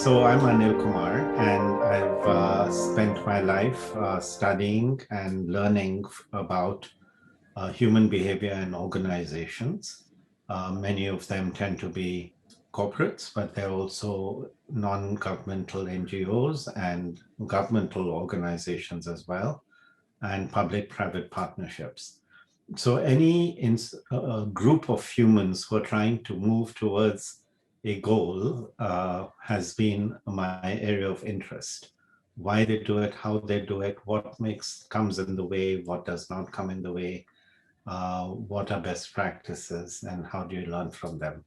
So I'm Anil Kumar, and I've spent my life studying and learning about human behavior in organizations. Many of them tend to be corporates, but they're also non-governmental NGOs and governmental organizations as well, and public-private partnerships. So any group of humans who are trying to move towards a goal has been my area of interest. Why they do it, how they do it, what comes in the way, what does not come in the way, what are best practices, and how do you learn from them.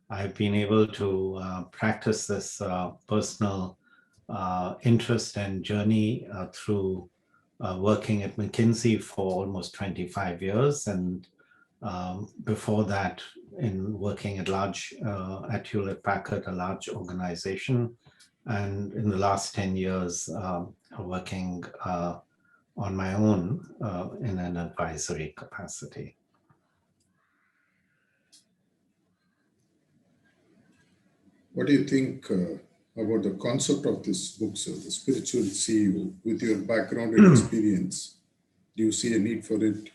I've been able to practice this personal interest and journey through working at McKinsey for almost 25 years, and before that in working at Hewlett Packard, a large organization, and in the last 10 years working on my own in an advisory capacity. What do you think about the concept of this book, sir, The Spiritual CEO? With your background and experience, do you see a need for it?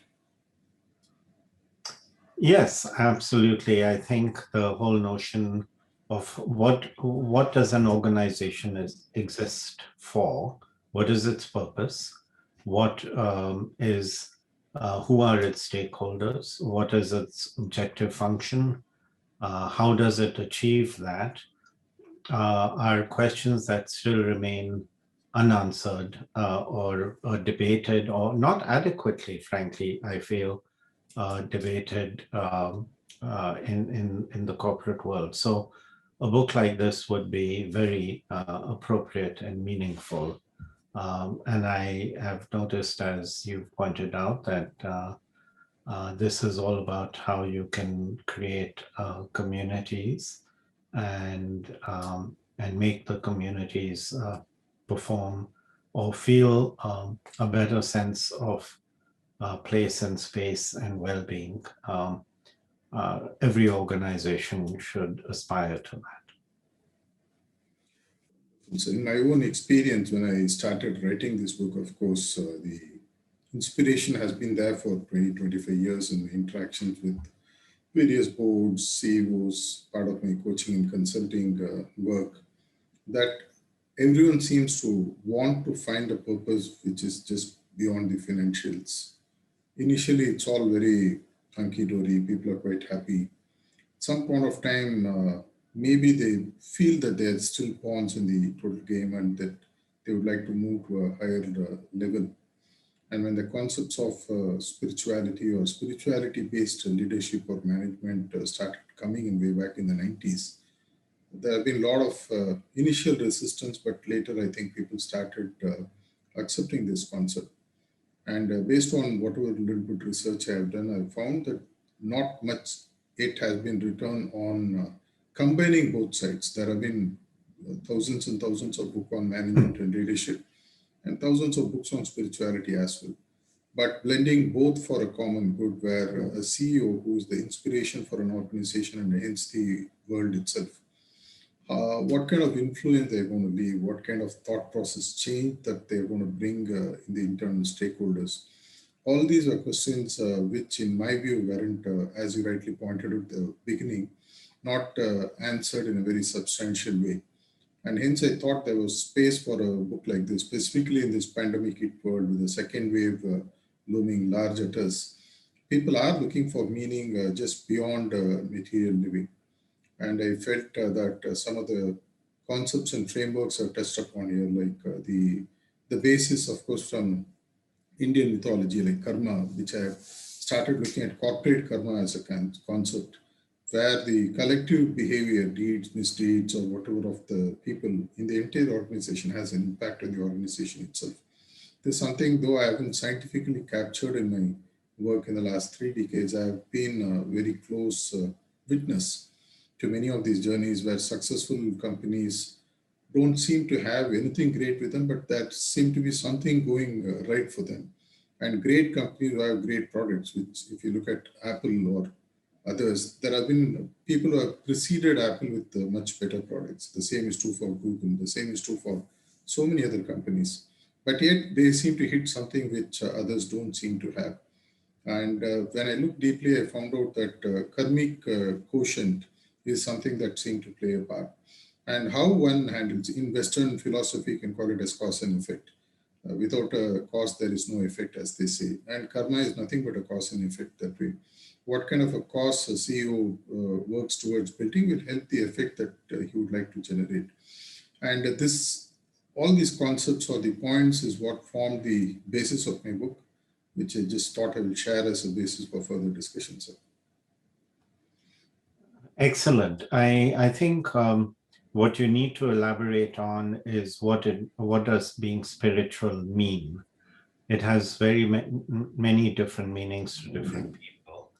Yes, absolutely. I think the whole notion of what does an organization exist for? What is its purpose? What who are its stakeholders? What is its objective function? How does it achieve that? Are questions that still remain unanswered or debated or not adequately, frankly, I feel, debated in the corporate world. So a book like this would be very appropriate and meaningful. And I have noticed, as you've pointed out, that this is all about how you can create communities and make the communities perform or feel a better sense of place and space and well-being. Every organization should aspire to that. So in my own experience, when I started writing this book, of course, the inspiration has been there for 20, 25 years in interactions with various boards, CEOs, part of my coaching and consulting work, that everyone seems to want to find a purpose which is just beyond the financials. Initially, it's all very hunky-dory, people are quite happy. At some point of time, maybe they feel that they're still pawns in the total game and that they would like to move to a higher level. And when the concepts of spirituality or spirituality-based leadership or management started coming in way back in the 90s, there have been a lot of initial resistance, but later I think people started accepting this concept. And based on whatever little bit research I have done, I found that not much it has been written on combining both sides. There have been thousands and thousands of books on management and leadership, and thousands of books on spirituality as well. But blending both for a common good, where a CEO who is the inspiration for an organization and hence the world itself, what kind of influence they're going to leave, what kind of thought process change that they're going to bring in the internal stakeholders. All these are questions which, in my view, weren't, as you rightly pointed out at the beginning, not answered in a very substantial way. And hence, I thought there was space for a book like this, specifically in this pandemic hit world with the second wave looming large at us. People are looking for meaning just beyond material living. And I felt that some of the concepts and frameworks are touched upon here, like the basis, of course, from Indian mythology, like karma, which I have started looking at corporate karma as a concept, where the collective behavior, deeds, misdeeds, or whatever of the people in the entire organization has an impact on the organization itself. This is something, though I haven't scientifically captured in my work in the last 3 decades, I have been a very close witness to many of these journeys where successful companies don't seem to have anything great with them, but that seem to be something going right for them. And great companies who have great products, which if you look at Apple or others. There have been people who have preceded Apple with much better products. The same is true for Google. The same is true for so many other companies. But yet they seem to hit something which others don't seem to have. And when I looked deeply, I found out that karmic quotient is something that seemed to play a part. And how one handles in Western philosophy, you can call it as cause and effect. Without a cause, there is no effect, as they say. And karma is nothing but a cause and effect that way. What kind of a cause a CEO works towards building will help the effect that he would like to generate. And all these concepts or the points is what formed the basis of my book, which I just thought I will share as a basis for further discussion, sir. Excellent. I think what you need to elaborate on is what does being spiritual mean? It has very many different meanings to different people.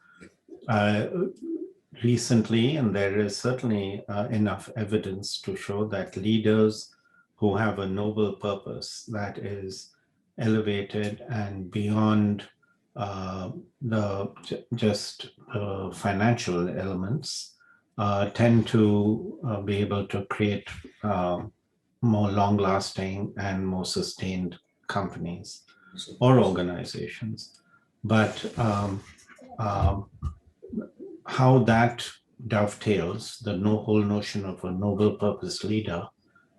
Recently, and there is certainly enough evidence to show that leaders who have a noble purpose that is elevated and beyond the just financial elements tend to be able to create more long-lasting and more sustained companies or organizations. But how that dovetails the whole notion of a noble purpose leader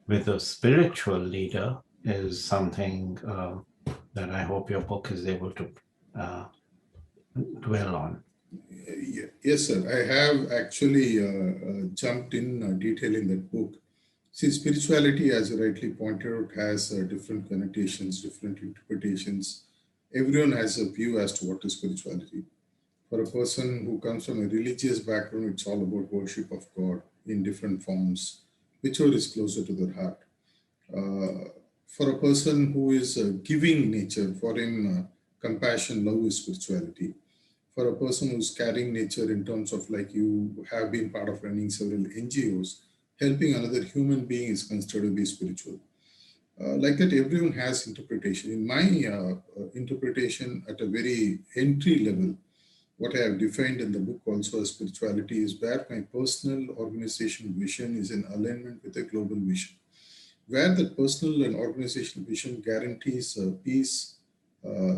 with a spiritual leader is something that I hope your book is able to dwell on. Yes, sir. I have actually jumped in detail in that book. See, spirituality, as you rightly pointed out, has different connotations, different interpretations. Everyone has a view as to what is spirituality. For a person who comes from a religious background, it's all about worship of God in different forms, whichever is closer to their heart. For a person who is a giving nature, for him, compassion, love is spirituality. For a person who's carrying nature in terms of like you have been part of running several NGOs, helping another human being is considered to be spiritual. Like that, everyone has interpretation. In my interpretation at a very entry level, what I have defined in the book also as spirituality is where my personal organizational vision is in alignment with a global vision, where the personal and organizational vision guarantees peace,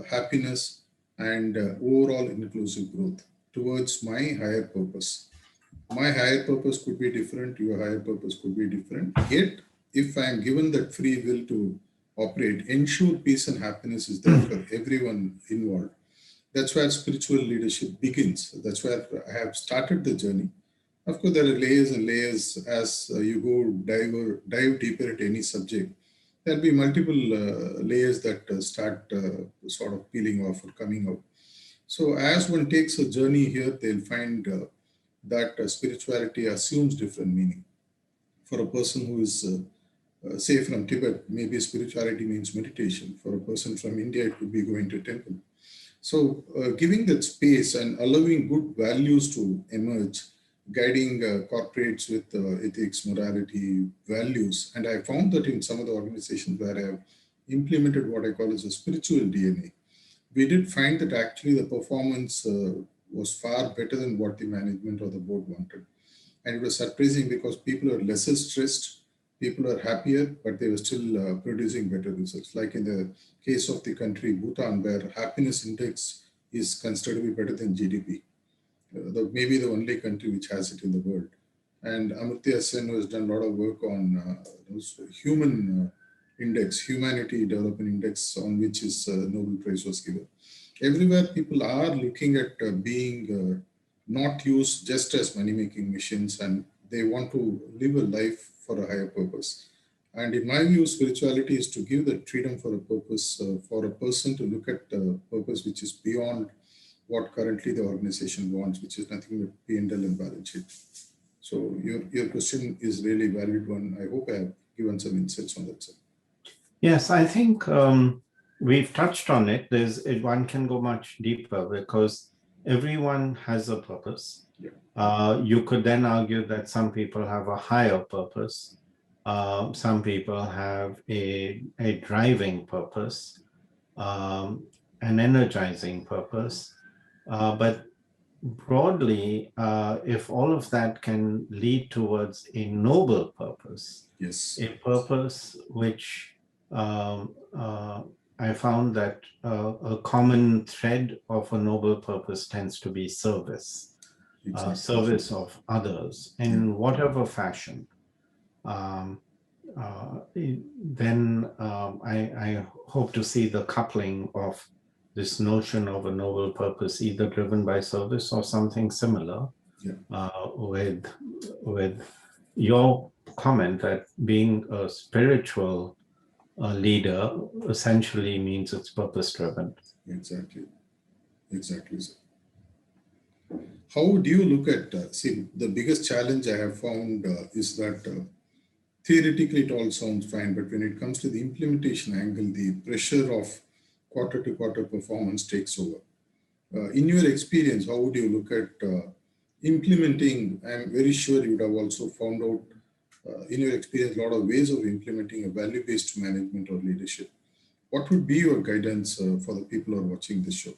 happiness, and overall inclusive growth towards my higher purpose. My higher purpose could be different, your higher purpose could be different. Yet, if I am given that free will to operate, ensure peace and happiness is there for everyone involved. That's where spiritual leadership begins. That's where I have started the journey. Of course, there are layers and layers as you go dive deeper into any subject. There'll be multiple layers that start sort of peeling off or coming out. So as one takes a journey here, they'll find that spirituality assumes different meaning. For a person who is, say from Tibet, maybe spirituality means meditation. For a person from India, it could be going to temple. So giving that space and allowing good values to emerge, guiding corporates with ethics, morality, values. And I found that in some of the organizations where I have implemented what I call as a spiritual DNA, we did find that actually the performance was far better than what the management or the board wanted. And it was surprising because people are lesser stressed, people are happier, but they were still producing better results. Like in the case of the country Bhutan, where happiness index is considered to be better than GDP. Maybe the only country which has it in the world. And Amartya Sen has done a lot of work on human index, humanity development index, on which his Nobel Prize was given. Everywhere people are looking at being not used just as money-making machines, and they want to live a life for a higher purpose. And in my view, spirituality is to give that freedom for a purpose, for a person to look at a purpose which is beyond what currently the organization wants, which is nothing but P&L and balance sheet. So your question is really valid one. I hope I have given some insights on that, sir. Yes, I think we've touched on it. One can go much deeper because everyone has a purpose. Yeah. You could then argue that some people have a higher purpose. Some people have a driving purpose, an energizing purpose. But broadly, if all of that can lead towards a noble purpose, Yes, a purpose which I found that a common thread of a noble purpose tends to be service, exactly. service of others Yeah. in whatever fashion. Um, then I hope to see the coupling of this notion of a noble purpose, either driven by service or something similar, Yeah. with your comment that being a spiritual leader essentially means it's purpose driven. Exactly. Exactly. Sir. How do you look at, see, the biggest challenge I have found is that theoretically it all sounds fine, but when it comes to the implementation angle, the pressure of quarter to quarter performance takes over. In your experience, how would you look at implementing? I'm very sure you would have also found out in your experience a lot of ways of implementing a value-based management or leadership. What would be your guidance for the people who are watching this show?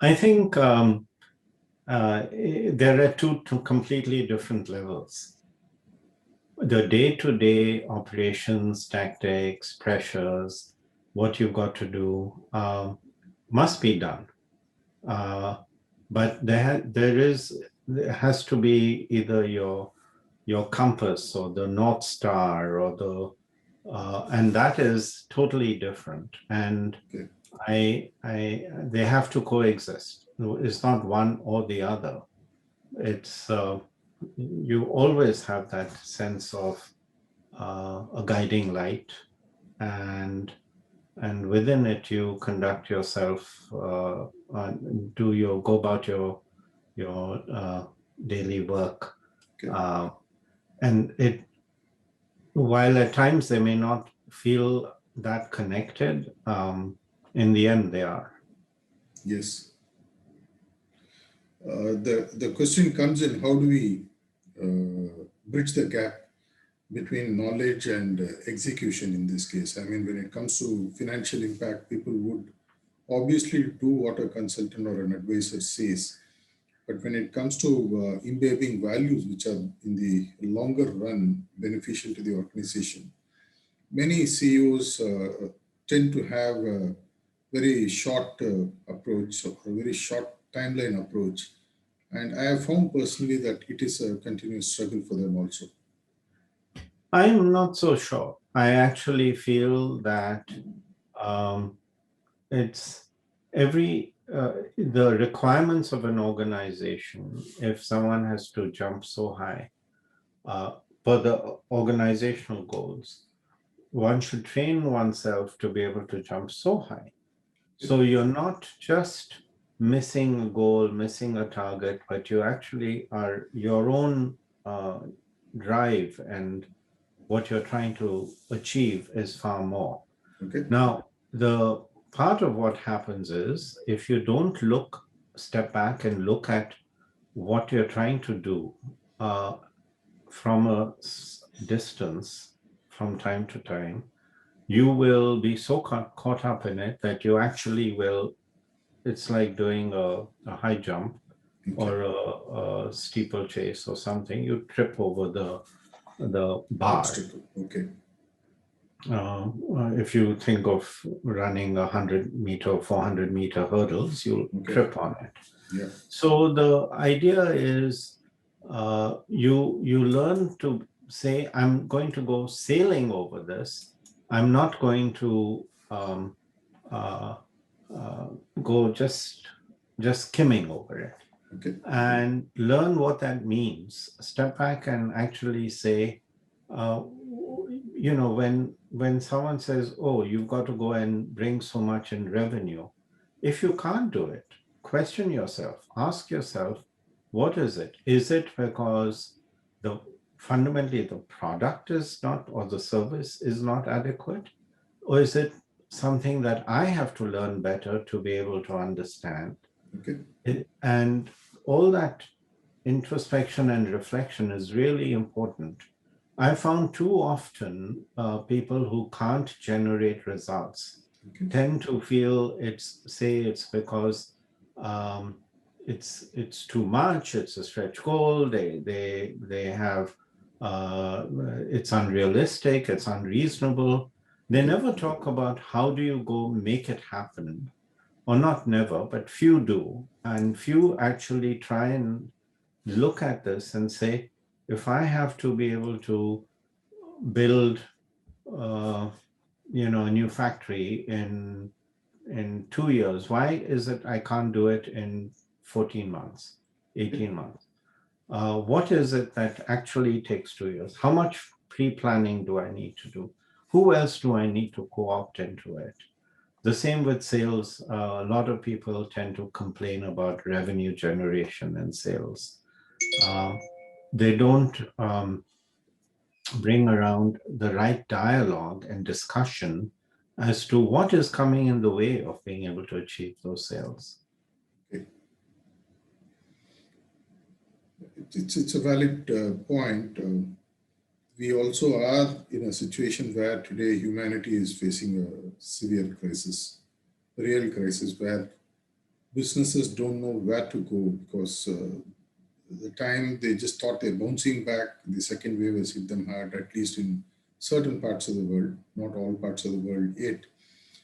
I think there are two completely different levels. The day-to-day operations, tactics, pressures, what you've got to do must be done. But there has to be either your compass or the North Star or and that is totally different. And Okay. they have to coexist. It's not one or the other. It's you always have that sense of a guiding light, and within it you conduct yourself, go about your daily work, Okay. and it while at times they may not feel that connected, in the end they are. Yes. The question comes in, how do we bridge the gap between knowledge and execution in this case? I mean, when it comes to financial impact, people would obviously do what a consultant or an advisor says. But when it comes to imbibing values which are in the longer run beneficial to the organization, many CEOs tend to have a very short approach or a very short timeline approach. And I have found personally that it is a continuous struggle for them also. I'm not so sure. I actually feel that um, it's the requirements of an organization. If someone has to jump so high for the organizational goals, one should train oneself to be able to jump so high. So you're not just missing a goal, missing a target, but you actually are your own drive, and what you're trying to achieve is far more. Okay. Now, the part of what happens is if you don't step back and look at what you're trying to do from a distance from time to time, you will be so caught up in it that you actually will, it's like doing a high jump Okay. or a steeplechase or something. You trip over the bar. Obstacle. Okay. If you think of running 100-meter, 400-meter hurdles, you'll trip on it. Yeah. So the idea is you learn to say, I'm going to go sailing over this. I'm not going to go just skimming over it. Okay. And learn what that means. Step back and actually say, when someone says, oh, you've got to go and bring so much in revenue, if you can't do it, question yourself, ask yourself, what is it? Is it because fundamentally the product is not, or the service is not adequate? Or is it something that I have to learn better to be able to understand? Okay. And all that introspection and reflection is really important. I found too often people who can't generate results tend to feel it's because um, it's too much. It's a stretch goal. They have it's unrealistic. It's unreasonable. They never talk about how do you go make it happen, or not never, but few do, and few actually try and look at this and say, if I have to be able to build, uh, a new factory in 2 years, why is it I can't do it in 14 months, 18 months? What is it that actually takes 2 years? How much pre-planning do I need to do? Who else do I need to co-opt into it? The same with sales. A lot of people tend to complain about revenue generation and sales. Uh, they don't bring around the right dialogue and discussion as to what is coming in the way of being able to achieve those sales. Okay. It's a valid point. We also are in a situation where today humanity is facing a severe crisis, a real crisis, where businesses don't know where to go because the time they just thought they're bouncing back, the second wave has hit them hard, at least in certain parts of the world, not all parts of the world yet.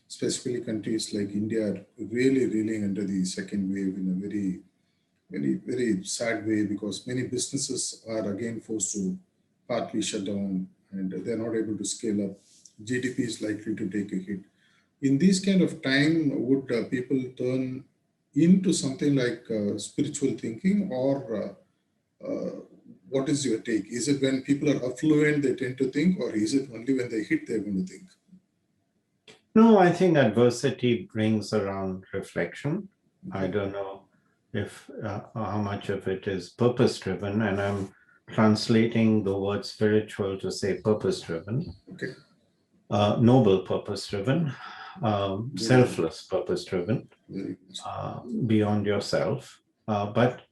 Specifically, countries like India are really reeling under the second wave in a very sad way because many businesses are again forced to partly shut down and they're not able to scale up. GDP is likely to take a hit. In this kind of time, would people turn into something like spiritual thinking, or what is your take? Is it when people are affluent they tend to think, or is it only when they hit they're going to think? No, I think adversity brings around reflection. Okay. I don't know if how much of it is purpose driven, and I'm translating the word spiritual to say purpose driven. Okay. Noble purpose driven, selfless purpose driven, beyond yourself. But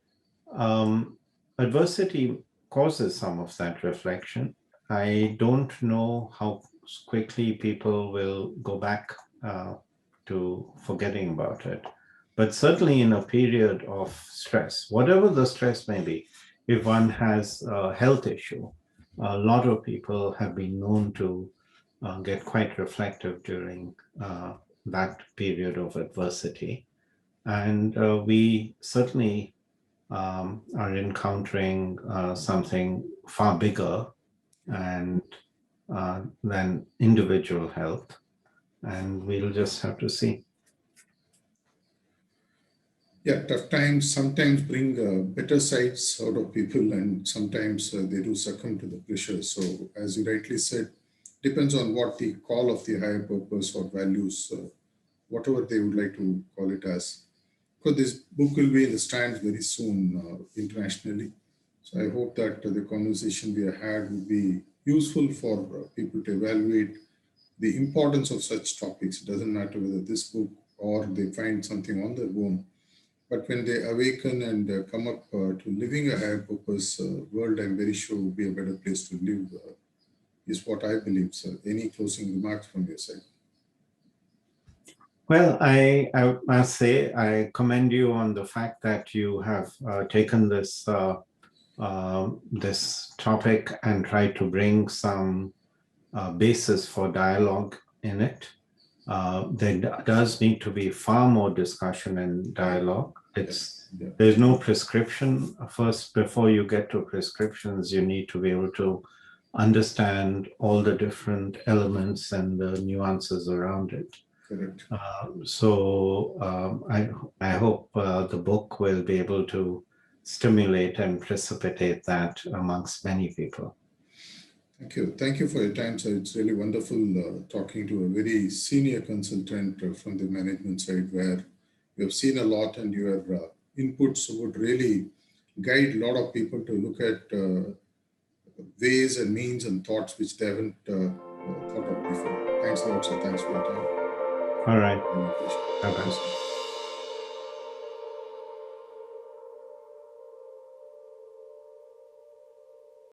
adversity causes some of that reflection. I don't know how quickly people will go back to forgetting about it. But certainly in a period of stress, whatever the stress may be, if one has a health issue, a lot of people have been known to get quite reflective during that period of adversity. And we certainly are encountering something far bigger and than individual health, and we'll just have to see. Yeah, tough times sometimes bring better sides out of people, and sometimes they do succumb to the pressure. So, as you rightly said, depends on what the call of the higher purpose or values, whatever they would like to call it as. Because this book will be in the stands very soon internationally. So I hope that the conversation we have had will be useful for people to evaluate the importance of such topics. It doesn't matter whether this book or they find something on their own. But when they awaken and come up to living a higher purpose world, I'm very sure will be a better place to live, is what I believe. So any closing remarks from your side? Well, I must say, I commend you on the fact that you have taken this this topic and tried to bring some basis for dialogue in it. There does need to be far more discussion and dialogue. There's no prescription. First, before you get to prescriptions, you need to be able to understand all the different elements and the nuances around it. I hope the book will be able to stimulate and precipitate that amongst many people. Thank you. Thank you for your time, sir. It's really wonderful talking to a very senior consultant from the management side, where you have seen a lot and your inputs would really guide a lot of people to look at ways and means and thoughts which they haven't thought of before. Thanks a lot, sir. Thanks for your time. All right. Bye-bye.